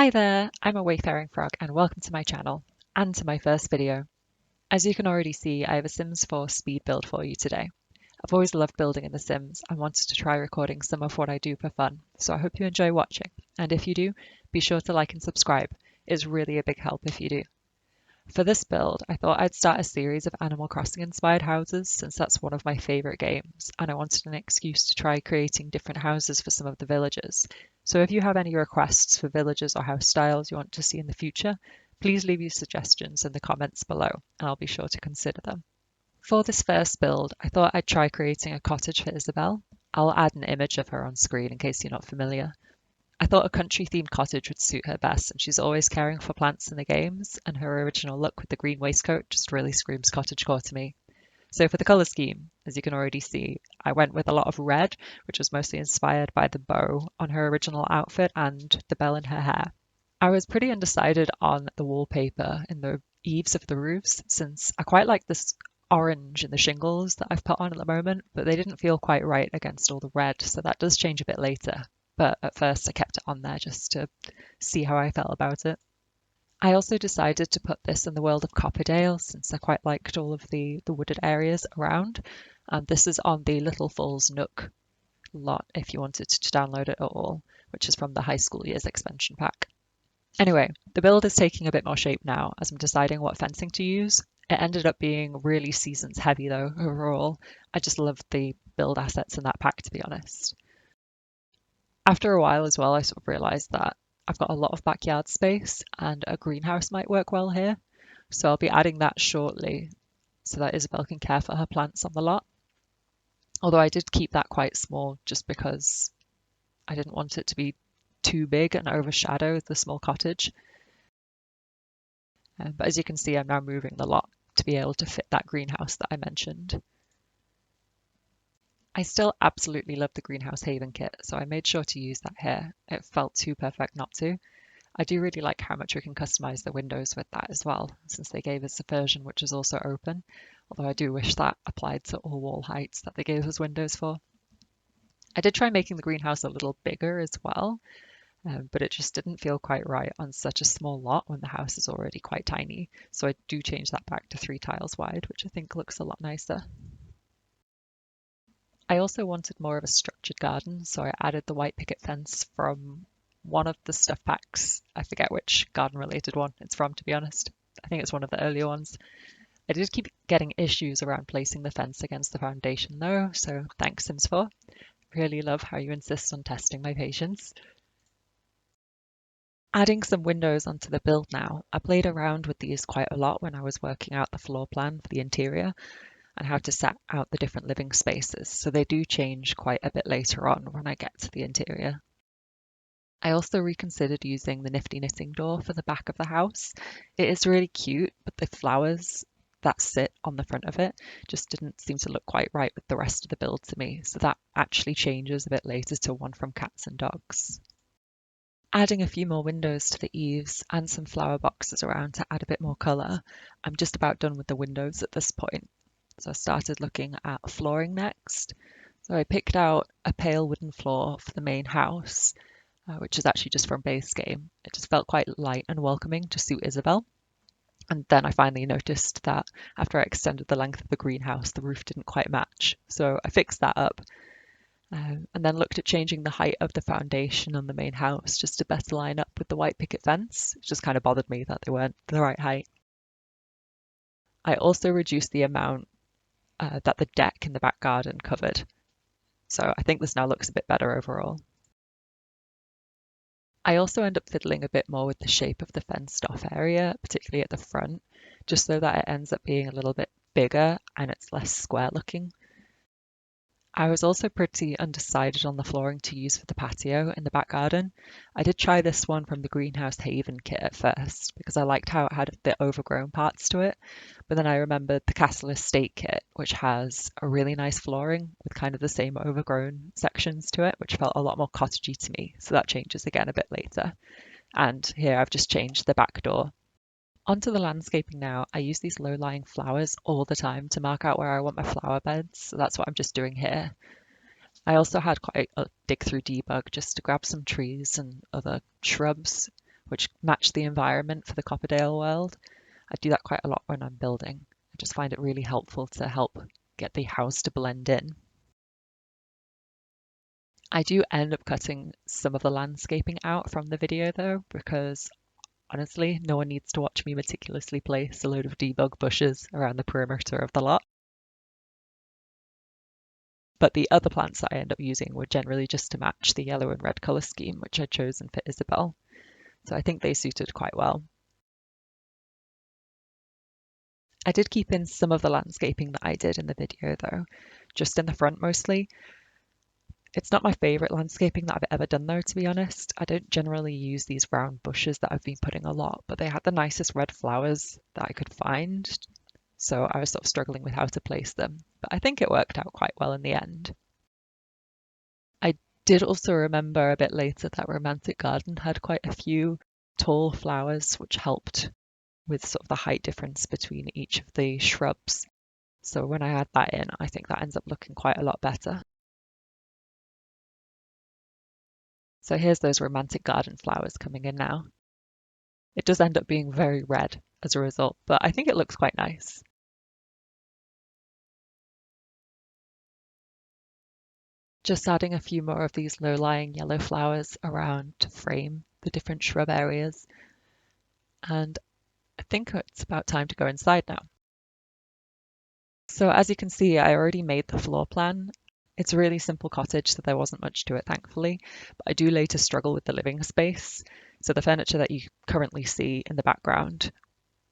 Hi there, I'm AWayfaringFrog and welcome to my channel, and to my first video. As you can already see, I have a Sims 4 speed build for you today. I've always loved building in The Sims and wanted to try recording some of what I do for fun, so I hope you enjoy watching, and if you do, be sure to like and subscribe. It's really a big help if you do. For this build, I thought I'd start a series of Animal Crossing inspired houses since that's one of my favourite games, and I wanted an excuse to try creating different houses for some of the villagers. So if you have any requests for villages or house styles you want to see in the future, please leave your suggestions in the comments below, and I'll be sure to consider them. For this first build, I thought I'd try creating a cottage for Isabelle. I'll add an image of her on screen in case you're not familiar. I thought a country-themed cottage would suit her best, and she's always caring for plants in the games, and her original look with the green waistcoat just really screams cottagecore to me. So for the colour scheme, as you can already see, I went with a lot of red, which was mostly inspired by the bow on her original outfit and the bell in her hair. I was pretty undecided on the wallpaper in the eaves of the roofs, since I quite like this orange in the shingles that I've put on at the moment, but they didn't feel quite right against all the red, so that does change a bit later. But at first I kept it on there just to see how I felt about it. I also decided to put this in the world of Copperdale since I quite liked all of the wooded areas around. And this is on the Little Falls Nook lot if you wanted to download it at all, which is from the High School Years expansion pack. Anyway, the build is taking a bit more shape now as I'm deciding what fencing to use. It ended up being really seasons heavy though overall. I just loved the build assets in that pack, to be honest. After a while as well, I sort of realised that I've got a lot of backyard space and a greenhouse might work well here. So I'll be adding that shortly so that Isabelle can care for her plants on the lot. Although I did keep that quite small just because I didn't want it to be too big and overshadow the small cottage. But as you can see, I'm now moving the lot to be able to fit that greenhouse that I mentioned. I still absolutely love the Greenhouse Haven kit, so I made sure to use that here. It felt too perfect not to. I do really like how much we can customize the windows with that as well, since they gave us a version which is also open, although I do wish that applied to all wall heights that they gave us windows for. I did try making the greenhouse a little bigger as well, but it just didn't feel quite right on such a small lot when the house is already quite tiny, so I do change that back to 3 tiles wide, which I think looks a lot nicer. I also wanted more of a structured garden, so I added the white picket fence from one of the stuff packs. I forget which garden-related one it's from, to be honest. I think it's one of the earlier ones. I did keep getting issues around placing the fence against the foundation though, so thanks Sims 4. Really love how you insist on testing my patience. Adding some windows onto the build now. I played around with these quite a lot when I was working out the floor plan for the interior and how to set out the different living spaces, so they do change quite a bit later on when I get to the interior. I also reconsidered using the nifty knitting door for the back of the house. It is really cute, but the flowers that sit on the front of it just didn't seem to look quite right with the rest of the build to me, so that actually changes a bit later to one from cats and dogs. Adding a few more windows to the eaves and some flower boxes around to add a bit more colour. I'm just about done with the windows at this point. So I started looking at flooring next. So I picked out a pale wooden floor for the main house, which is actually just from base game. It just felt quite light and welcoming to suit Isabelle. And then I finally noticed that after I extended the length of the greenhouse, the roof didn't quite match. So I fixed that up and then looked at changing the height of the foundation on the main house just to better line up with the white picket fence. It just kind of bothered me that they weren't the right height. I also reduced the amount that the deck in the back garden covered. So I think this now looks a bit better overall. I also end up fiddling a bit more with the shape of the fenced off area, particularly at the front, just so that it ends up being a little bit bigger and it's less square looking. I was also pretty undecided on the flooring to use for the patio in the back garden. I did try this one from the Greenhouse Haven kit at first because I liked how it had the overgrown parts to it, but then I remembered the Castle Estate kit, which has a really nice flooring with kind of the same overgrown sections to it, which felt a lot more cottagey to me, so that changes again a bit later. And here I've just changed the back door. Onto the landscaping now. I use these low-lying flowers all the time to mark out where I want my flower beds, so that's what I'm just doing here. I also had quite a dig through debug just to grab some trees and other shrubs which match the environment for the Copperdale world. I do that quite a lot when I'm building. I just find it really helpful to help get the house to blend in. I do end up cutting some of the landscaping out from the video though, because honestly, no one needs to watch me meticulously place a load of debug bushes around the perimeter of the lot. But the other plants that I end up using were generally just to match the yellow and red colour scheme, which I'd chosen for Isabelle. So I think they suited quite well. I did keep in some of the landscaping that I did in the video though, just in the front mostly. It's not my favourite landscaping that I've ever done though, to be honest. I don't generally use these round bushes that I've been putting a lot, but they had the nicest red flowers that I could find. So I was sort of struggling with how to place them, but I think it worked out quite well in the end. I did also remember a bit later that Romantic Garden had quite a few tall flowers, which helped with sort of the height difference between each of the shrubs. So when I add that in, I think that ends up looking quite a lot better. So here's those Romantic Garden flowers coming in now. It does end up being very red as a result, but I think it looks quite nice. Just adding a few more of these low-lying yellow flowers around to frame the different shrub areas. And I think it's about time to go inside now. So as you can see, I already made the floor plan. It's a really simple cottage, so there wasn't much to it, thankfully. But I do later struggle with the living space. So the furniture that you currently see in the background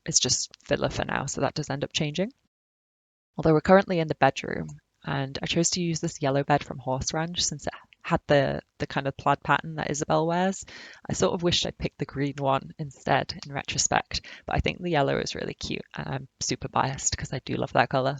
is just filler for now, so that does end up changing. Although we're currently in the bedroom, and I chose to use this yellow bed from Horse Ranch since it had the kind of plaid pattern that Isabelle wears. I sort of wished I'd picked the green one instead in retrospect, but I think the yellow is really cute and I'm super biased because I do love that colour.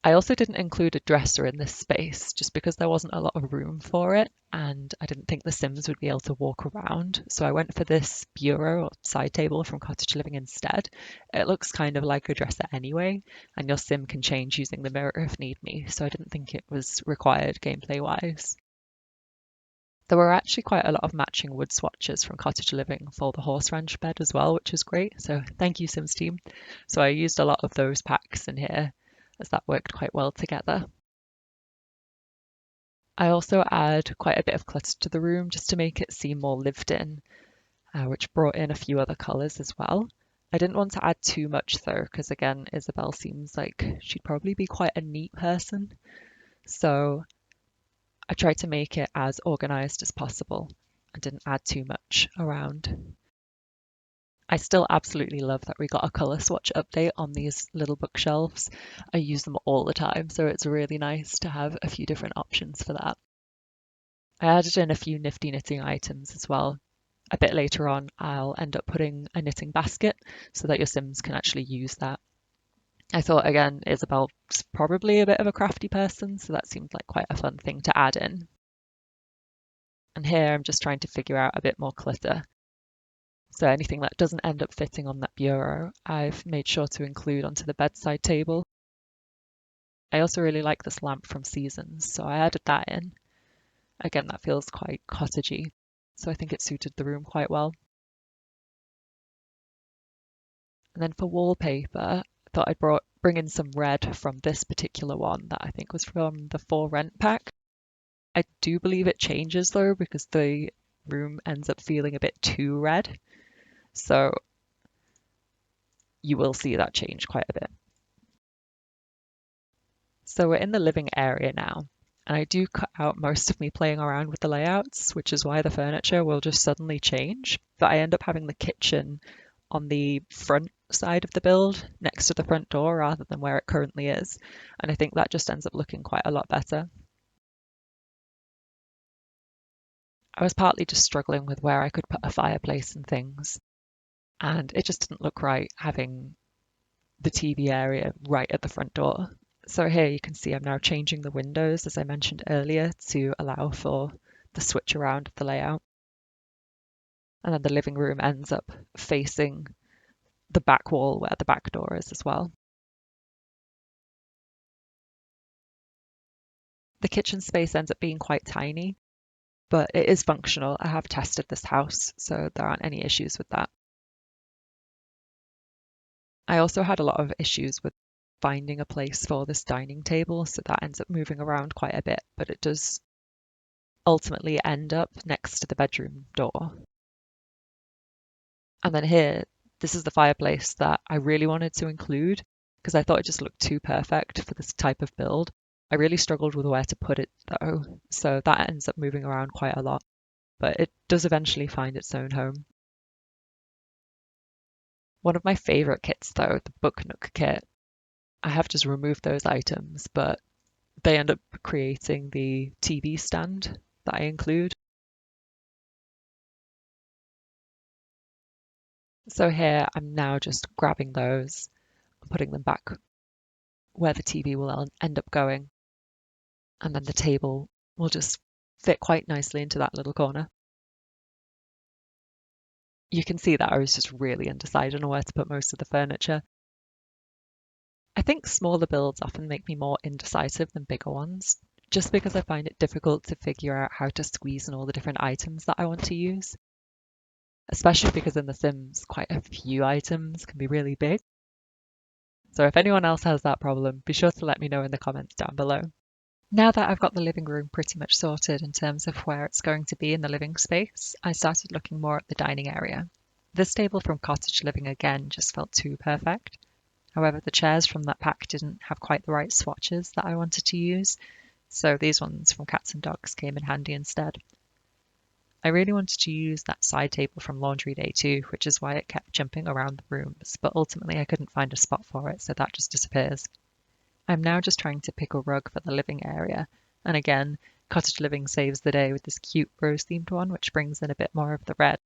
I also didn't include a dresser in this space just because there wasn't a lot of room for it and I didn't think the Sims would be able to walk around. So I went for this bureau or side table from Cottage Living instead. It looks kind of like a dresser anyway, and your Sim can change using the mirror if need be. So I didn't think it was required gameplay wise. There were actually quite a lot of matching wood swatches from Cottage Living for the Horse Ranch bed as well, which is great. So thank you, Sims team. So I used a lot of those packs in here, as that worked quite well together. I also add quite a bit of clutter to the room just to make it seem more lived in, which brought in a few other colours as well. I didn't want to add too much though, because again, Isabelle seems like she'd probably be quite a neat person. So I tried to make it as organised as possible and didn't add too much around. I still absolutely love that we got a colour swatch update on these little bookshelves. I use them all the time, so it's really nice to have a few different options for that. I added in a few nifty knitting items as well. A bit later on, I'll end up putting a knitting basket so that your Sims can actually use that. I thought, again, Isabelle's probably a bit of a crafty person, so that seemed like quite a fun thing to add in. And here I'm just trying to figure out a bit more clutter. So anything that doesn't end up fitting on that bureau, I've made sure to include onto the bedside table. I also really like this lamp from Seasons, so I added that in. Again, that feels quite cottagey, so I think it suited the room quite well. And then for wallpaper, I thought I'd bring in some red from this particular one that I think was from the For Rent pack. I do believe it changes though, because the room ends up feeling a bit too red. So you will see that change quite a bit. So we're in the living area now, and I do cut out most of me playing around with the layouts, which is why the furniture will just suddenly change. But I end up having the kitchen on the front side of the build next to the front door rather than where it currently is. And I think that just ends up looking quite a lot better. I was partly just struggling with where I could put a fireplace and things, and it just didn't look right having the TV area right at the front door. So here you can see I'm now changing the windows, as I mentioned earlier, to allow for the switch around of the layout. And then the living room ends up facing the back wall where the back door is as well. The kitchen space ends up being quite tiny, but it is functional. I have tested this house, so there aren't any issues with that. I also had a lot of issues with finding a place for this dining table, so that ends up moving around quite a bit, but it does ultimately end up next to the bedroom door. And then here, this is the fireplace that I really wanted to include because I thought it just looked too perfect for this type of build. I really struggled with where to put it though, so that ends up moving around quite a lot, but it does eventually find its own home. One of my favorite kits though, the Book Nook kit, I have just removed those items, but they end up creating the TV stand that I include. So here I'm now just grabbing those and putting them back where the TV will end up going. And then the table will just fit quite nicely into that little corner. You can see that I was just really undecided on where to put most of the furniture. I think smaller builds often make me more indecisive than bigger ones, just because I find it difficult to figure out how to squeeze in all the different items that I want to use, especially because in The Sims, quite a few items can be really big. So if anyone else has that problem, be sure to let me know in the comments down below. Now that I've got the living room pretty much sorted in terms of where it's going to be in the living space, I started looking more at the dining area. This table from Cottage Living again just felt too perfect. However, the chairs from that pack didn't have quite the right swatches that I wanted to use, so these ones from Cats and Dogs came in handy instead. I really wanted to use that side table from Laundry Day too, which is why it kept jumping around the rooms, but ultimately I couldn't find a spot for it, so that just disappears. I'm now just trying to pick a rug for the living area, and again, Cottage Living saves the day with this cute rose-themed one, which brings in a bit more of the red.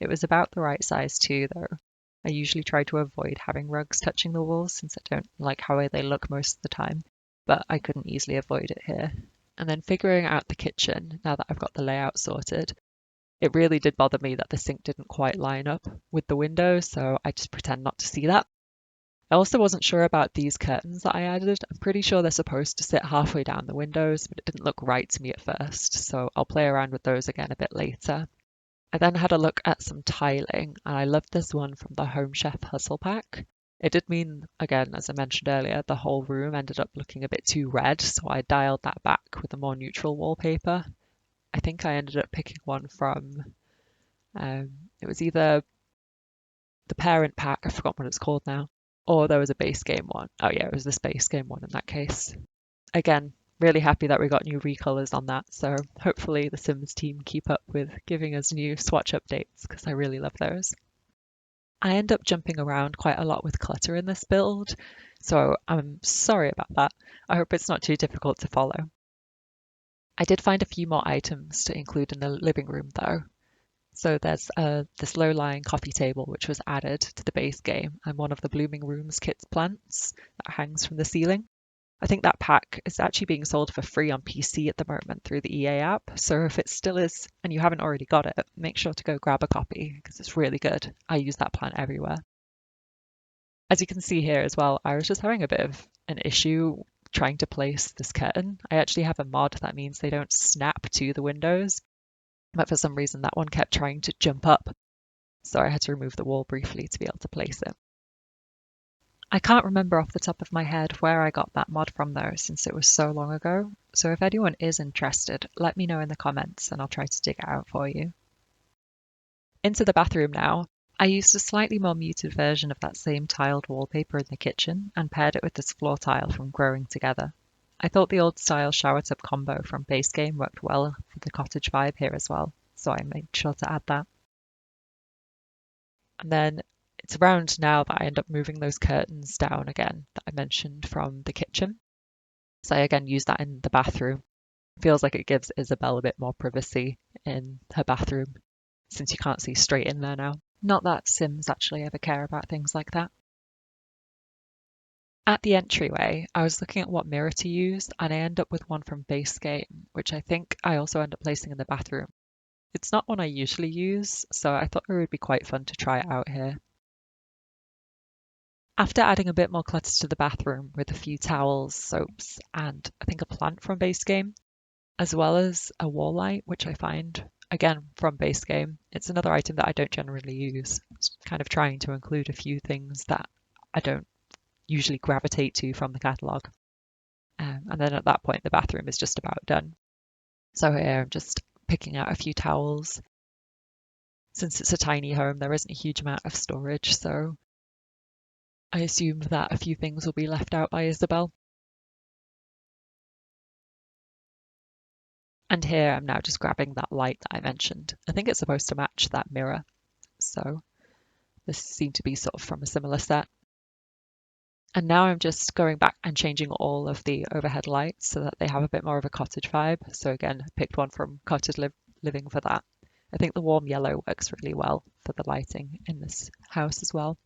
It was about the right size too, though. I usually try to avoid having rugs touching the walls since I don't like how they look most of the time, but I couldn't easily avoid it here. And then figuring out the kitchen, now that I've got the layout sorted, it really did bother me that the sink didn't quite line up with the window, so I just pretend not to see that. I also wasn't sure about these curtains that I added. I'm pretty sure they're supposed to sit halfway down the windows, but it didn't look right to me at first, so I'll play around with those again a bit later. I then had a look at some tiling, and I loved this one from the Home Chef Hustle Pack. It did mean, again, as I mentioned earlier, the whole room ended up looking a bit too red, so I dialed that back with a more neutral wallpaper. I think I ended up picking one from, it was either the parent pack, I forgot what it's called now, or there was a base game one. Oh yeah, it was this base game one in that case. Again, really happy that we got new recolors on that, so hopefully the Sims team keep up with giving us new swatch updates because I really love those. I end up jumping around quite a lot with clutter in this build, so I'm sorry about that. I hope it's not too difficult to follow. I did find a few more items to include in the living room though. So there's this low-lying coffee table which was added to the base game, and one of the Blooming Rooms kit's plants that hangs from the ceiling. I think that pack is actually being sold for free on PC at the moment through the EA app, so if it still is and you haven't already got it, make sure to go grab a copy because it's really good. I use that plant everywhere. As you can see here as well, I was just having a bit of an issue trying to place this curtain. I actually have a mod that means they don't snap to the windows, but for some reason that one kept trying to jump up, so I had to remove the wall briefly to be able to place it. I can't remember off the top of my head where I got that mod from though, since it was so long ago, so if anyone is interested, let me know in the comments and I'll try to dig it out for you. Into the bathroom now. I used a slightly more muted version of that same tiled wallpaper in the kitchen and paired it with this floor tile from Growing Together. I thought the old style shower tub combo from base game worked well for the cottage vibe here as well, so I made sure to add that. And then it's around now that I end up moving those curtains down again that I mentioned from the kitchen. So I again use that in the bathroom. Feels like it gives Isabelle a bit more privacy in her bathroom since you can't see straight in there now. Not that Sims actually ever care about things like that. At the entryway, I was looking at what mirror to use and I end up with one from base game, which I think I also end up placing in the bathroom. It's not one I usually use, so I thought it would be quite fun to try it out here. After adding a bit more clutter to the bathroom with a few towels, soaps, and I think a plant from base game, as well as a wall light, which I find, again, from base game. It's another item that I don't generally use. It's kind of trying to include a few things that I don't usually gravitate to from the catalogue. And then at that point, the bathroom is just about done. So here I'm just picking out a few towels. Since it's a tiny home, there isn't a huge amount of storage, so I assume that a few things will be left out by Isabelle. And here I'm now just grabbing that light that I mentioned. I think it's supposed to match that mirror, so this seemed to be sort of from a similar set. And now I'm just going back and changing all of the overhead lights so that they have a bit more of a cottage vibe. So again, I picked one from Cottage Living for that. I think the warm yellow works really well for the lighting in this house as well.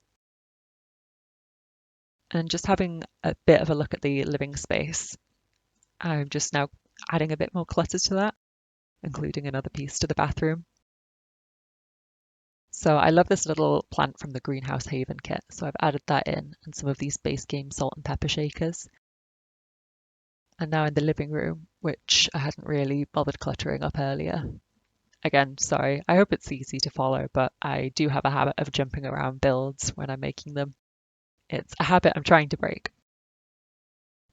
And just having a bit of a look at the living space, I'm just now adding a bit more clutter to that, including another piece to the bathroom. So I love this little plant from the Greenhouse Haven kit, so I've added that in, and some of these base game salt and pepper shakers. And now in the living room, which I hadn't really bothered cluttering up earlier. Again, sorry, I hope it's easy to follow, but I do have a habit of jumping around builds when I'm making them. It's a habit I'm trying to break.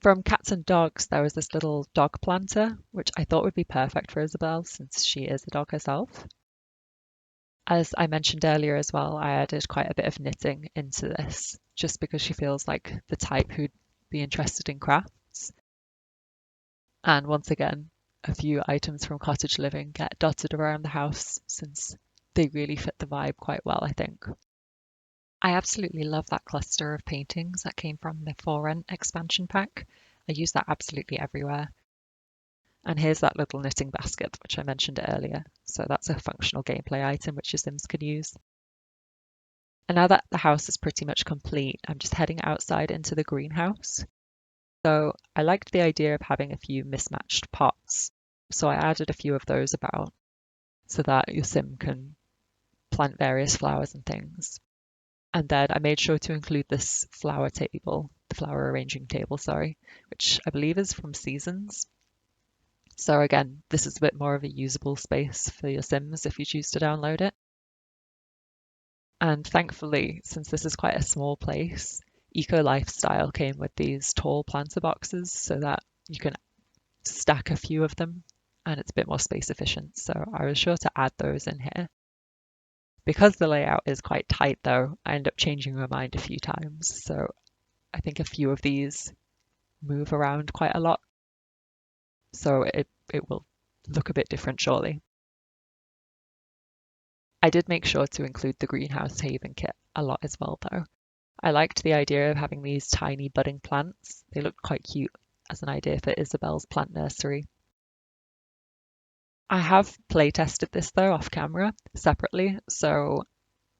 From Cats and Dogs, there was this little dog planter, which I thought would be perfect for Isabelle since she is a dog herself. As I mentioned earlier as well, I added quite a bit of knitting into this, just because she feels like the type who'd be interested in crafts. And once again, a few items from Cottage Living get dotted around the house since they really fit the vibe quite well, I think. I absolutely love that cluster of paintings that came from the For Rent expansion pack. I use that absolutely everywhere. And here's that little knitting basket, which I mentioned earlier. So that's a functional gameplay item which your Sims can use. And now that the house is pretty much complete, I'm just heading outside into the greenhouse. So I liked the idea of having a few mismatched pots. So I added a few of those about so that your Sim can plant various flowers and things. And then I made sure to include this flower table, the flower arranging table, sorry, which I believe is from Seasons. So again, this is a bit more of a usable space for your Sims if you choose to download it. And thankfully, since this is quite a small place, Eco Lifestyle came with these tall planter boxes so that you can stack a few of them and it's a bit more space efficient. So I was sure to add those in here. Because the layout is quite tight though, I end up changing my mind a few times. So I think a few of these move around quite a lot. So it will look a bit different shortly. I did make sure to include the Greenhouse Haven kit a lot as well though. I liked the idea of having these tiny budding plants. They looked quite cute as an idea for Isabelle's plant nursery. I have play tested this though off camera separately, so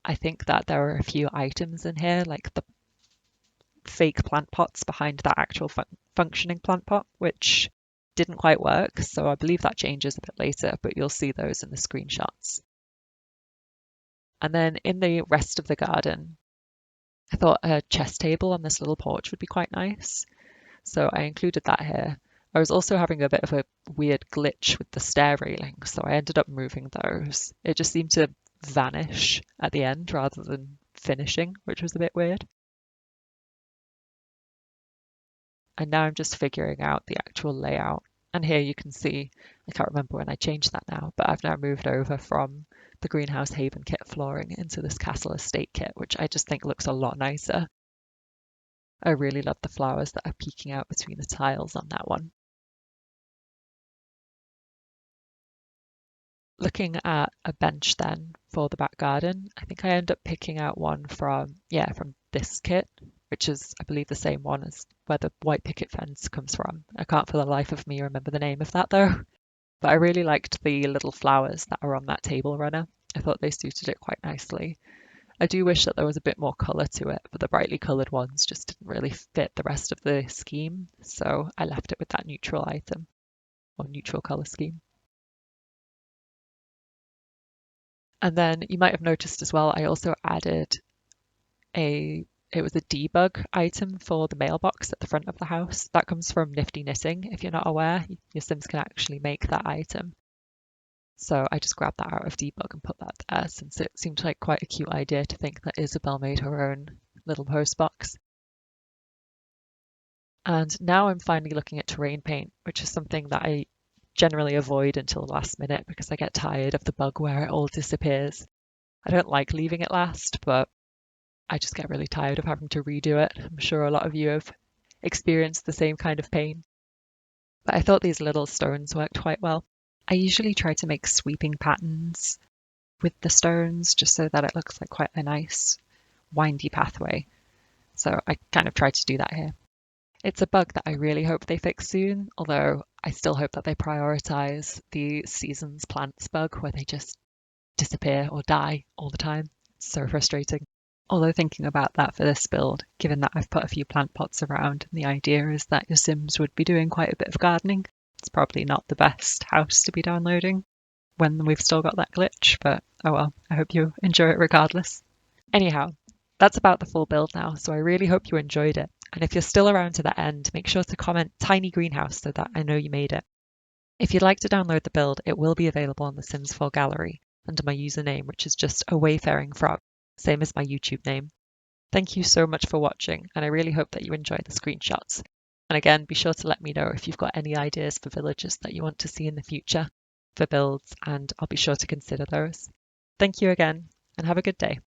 I think that there are a few items in here, like the fake plant pots behind that actual functioning plant pot, which didn't quite work. So I believe that changes a bit later, but you'll see those in the screenshots. And then in the rest of the garden, I thought a chess table on this little porch would be quite nice. So I included that here. I was also having a bit of a weird glitch with the stair railing, so I ended up moving those. It just seemed to vanish at the end rather than finishing, which was a bit weird. And now I'm just figuring out the actual layout. And here you can see, I can't remember when I changed that now, but I've now moved over from the Greenhouse Haven kit flooring into this Castle Estate kit, which I just think looks a lot nicer. I really love the flowers that are peeking out between the tiles on that one. Looking at a bench then for the back garden, I think I end up picking out one from this kit, which is, I believe, the same one as where the white picket fence comes from. I can't for the life of me remember the name of that though. But I really liked the little flowers that are on that table runner. I thought they suited it quite nicely. I do wish that there was a bit more colour to it, but the brightly coloured ones just didn't really fit the rest of the scheme. So I left it with that neutral item or neutral colour scheme. And then you might have noticed as well, I also added a It was a debug item for the mailbox at the front of the house. That comes from Nifty Knitting. If you're not aware, your Sims can actually make that item. So I just grabbed that out of debug and put that there since it seemed like quite a cute idea to think that Isabelle made her own little post box. And now I'm finally looking at terrain paint, which is something that I generally avoid until the last minute because I get tired of the bug where it all disappears. I don't like leaving it last, but I just get really tired of having to redo it. I'm sure a lot of you have experienced the same kind of pain. But I thought these little stones worked quite well. I usually try to make sweeping patterns with the stones just so that it looks like quite a nice windy pathway. So I kind of tried to do that here. It's a bug that I really hope they fix soon, although I still hope that they prioritize the seasons plants bug where they just disappear or die all the time. It's so frustrating. Although thinking about that for this build, given that I've put a few plant pots around and the idea is that your Sims would be doing quite a bit of gardening, it's probably not the best house to be downloading when we've still got that glitch, but oh well, I hope you enjoy it regardless. Anyhow, that's about the full build now, so I really hope you enjoyed it. And if you're still around to the end, make sure to comment tiny greenhouse so that I know you made it. If you'd like to download the build, it will be available on the Sims 4 gallery under my username, which is just AWayfaringFrog, same as my YouTube name. Thank you so much for watching, and I really hope that you enjoy the screenshots. And again, be sure to let me know if you've got any ideas for villages that you want to see in the future for builds, and I'll be sure to consider those. Thank you again, and have a good day.